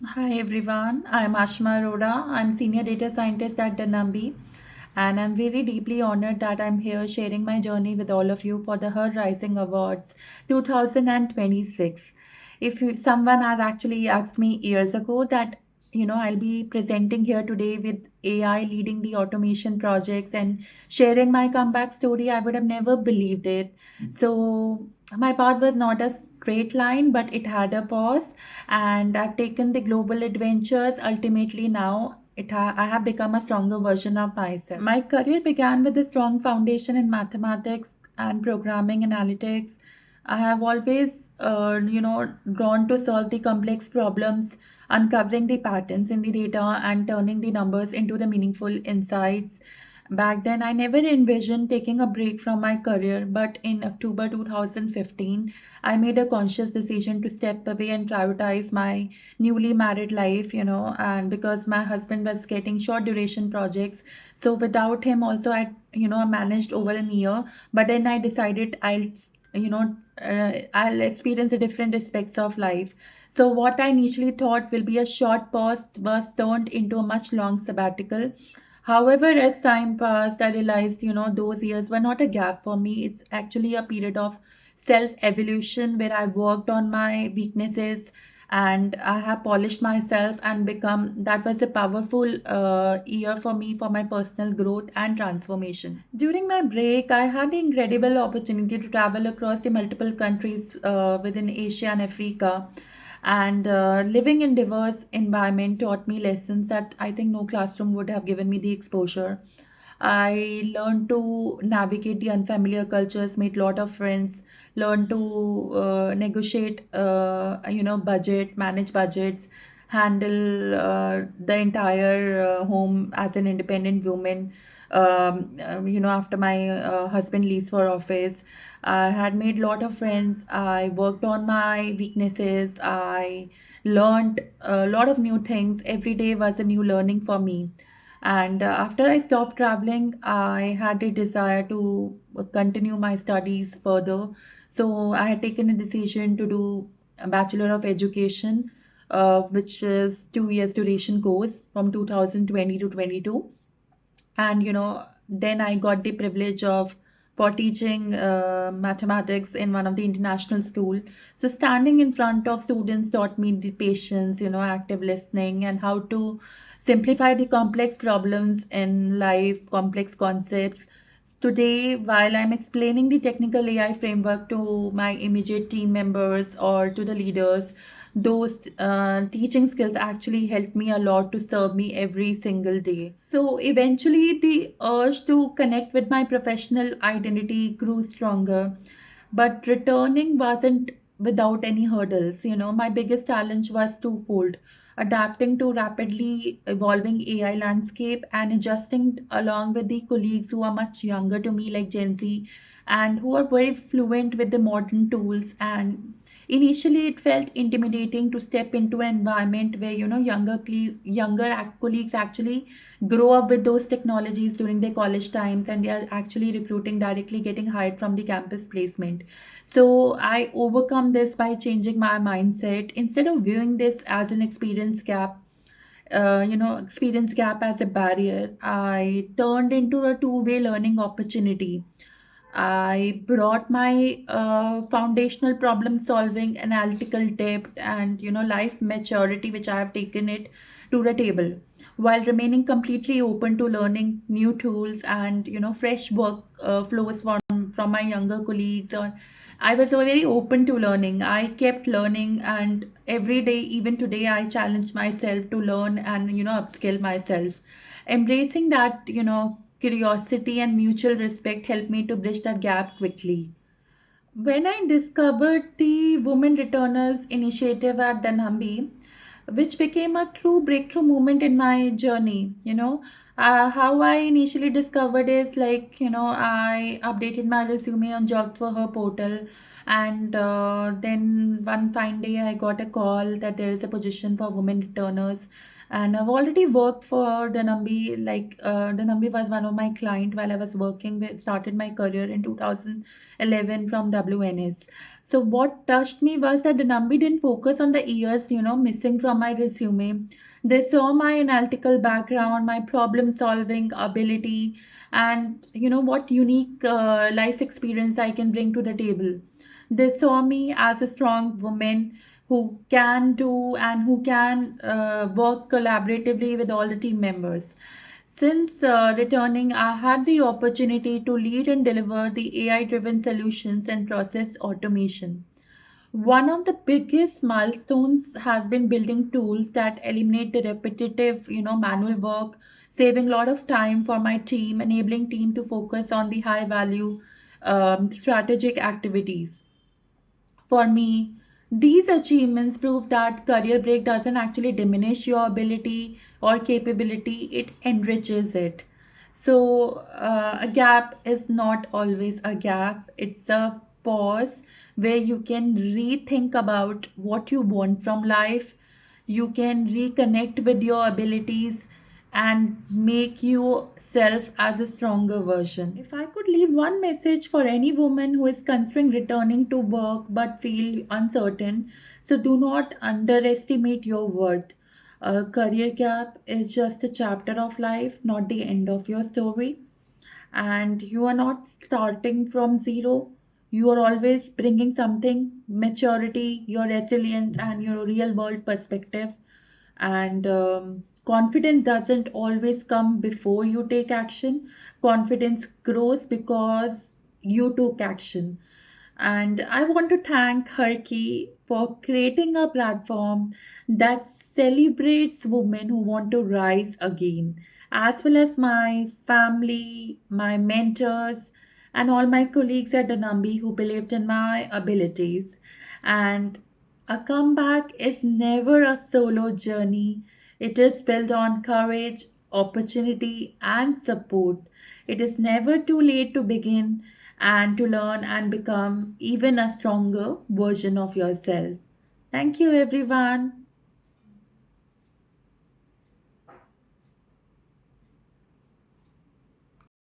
Hi everyone, I'm Ashma Arora. I'm Senior Data Scientist at Danambi, and I'm very deeply honored that I'm here sharing my journey with all of you for the Her Rising Awards 2026. Someone has actually asked me years ago that I'll be presenting here today with AI leading the automation projects and sharing my comeback story, I would have never believed it. So my path was not a straight line, but it had a pause, and I've taken the global adventures. Ultimately, now I have become a stronger version of myself. My career began with a strong foundation in mathematics and programming analytics. I have always, drawn to solve the complex problems, uncovering the patterns in the data and turning the numbers into the meaningful insights. Back then, I never envisioned taking a break from my career, but in October 2015, I made a conscious decision to step away and prioritize my newly married life, and because my husband was getting short duration projects. So without him, also, I managed over a year. But then I decided I'll experience the different aspects of life. So what I initially thought will be a short pause was turned into a much long sabbatical. However, as time passed, I realized, those years were not a gap for me. It's actually a period of self evolution where I worked on my weaknesses and I have polished myself and become that was a powerful year for me for my personal growth and transformation. During my break, I had the incredible opportunity to travel across the multiple countries within Asia and Africa. And living in diverse environment taught me lessons that I think no classroom would have given me the exposure. I learned to navigate the unfamiliar cultures, made lot of friends, learned to negotiate, budget, manage budgets, handle the entire home as an independent woman. After my husband leaves for office, I had made lot of friends. I worked on my weaknesses. I learned a lot of new things. Every day was a new learning for me. And after I stopped traveling, I had a desire to continue my studies further. So I had taken a decision to do a Bachelor of Education, which is 2 years duration course from 2020 to 22. And then I got the privilege of for teaching mathematics in one of the international school. So standing in front of students taught me the patience, active listening, and how to simplify the complex problems in life, complex concepts. Today, while I'm explaining the technical AI framework to my immediate team members or to the leaders, those teaching skills actually helped me a lot to serve me every single day. So eventually, the urge to connect with my professional identity grew stronger, but returning wasn't without any hurdles. My biggest challenge was twofold: adapting to rapidly evolving AI landscape and adjusting along with the colleagues who are much younger to me, like Gen Z, and who are very fluent with the modern tools. And initially, it felt intimidating to step into an environment where colleagues actually grow up with those technologies during their college times, and they are actually recruiting directly, getting hired from the campus placement. So I overcome this by changing my mindset. Instead of viewing this as an experience gap as a barrier, I turned into a two-way learning opportunity. I brought my foundational problem solving, analytical depth, and life maturity, which I have taken it to the table, while remaining completely open to learning new tools and fresh work flows from my younger colleagues. Or I was very open to learning. I kept learning, and every day, even today, I challenge myself to learn and upskill myself. Embracing that curiosity and mutual respect helped me to bridge that gap quickly. When I discovered the Women Returners initiative at Danambi, which became a true breakthrough moment in my journey, how I initially discovered is like, I updated my resume on Jobs for Her portal, and then one fine day I got a call that there is a position for women returners. And I've already worked for Danambi, like Danambi was one of my client while I was working with, started my career in 2011 from WNS. So what touched me was that Danambi didn't focus on the years, missing from my resume. They saw my analytical background, my problem solving ability, and what unique life experience I can bring to the table. They saw me as a strong woman who can do and who can work collaboratively with all the team members. Since returning, I had the opportunity to lead and deliver the AI driven solutions and process automation. One of the biggest milestones has been building tools that eliminate the repetitive, manual work, saving a lot of time for my team, enabling team to focus on the high value strategic activities. For me, these achievements prove that career break doesn't actually diminish your ability or capability, it enriches it. So, a gap is not always a gap, it's a pause where you can rethink about what you want from life. You can reconnect with your abilities and make yourself as a stronger version. If I could leave one message for any woman who is considering returning to work but feel uncertain, so do not underestimate your worth. A career gap is just a chapter of life, not the end of your story. And you are not starting from zero. You are always bringing something, maturity, your resilience, and your real world perspective. And confidence doesn't always come before you take action. Confidence grows because you took action. And I want to thank Harki for creating a platform that celebrates women who want to rise again, as well as my family, my mentors, and all my colleagues at Danambi who believed in my abilities. And a comeback is never a solo journey, it is built on courage, opportunity, and support. It is never too late to begin and to learn and become even a stronger version of yourself. Thank you, everyone.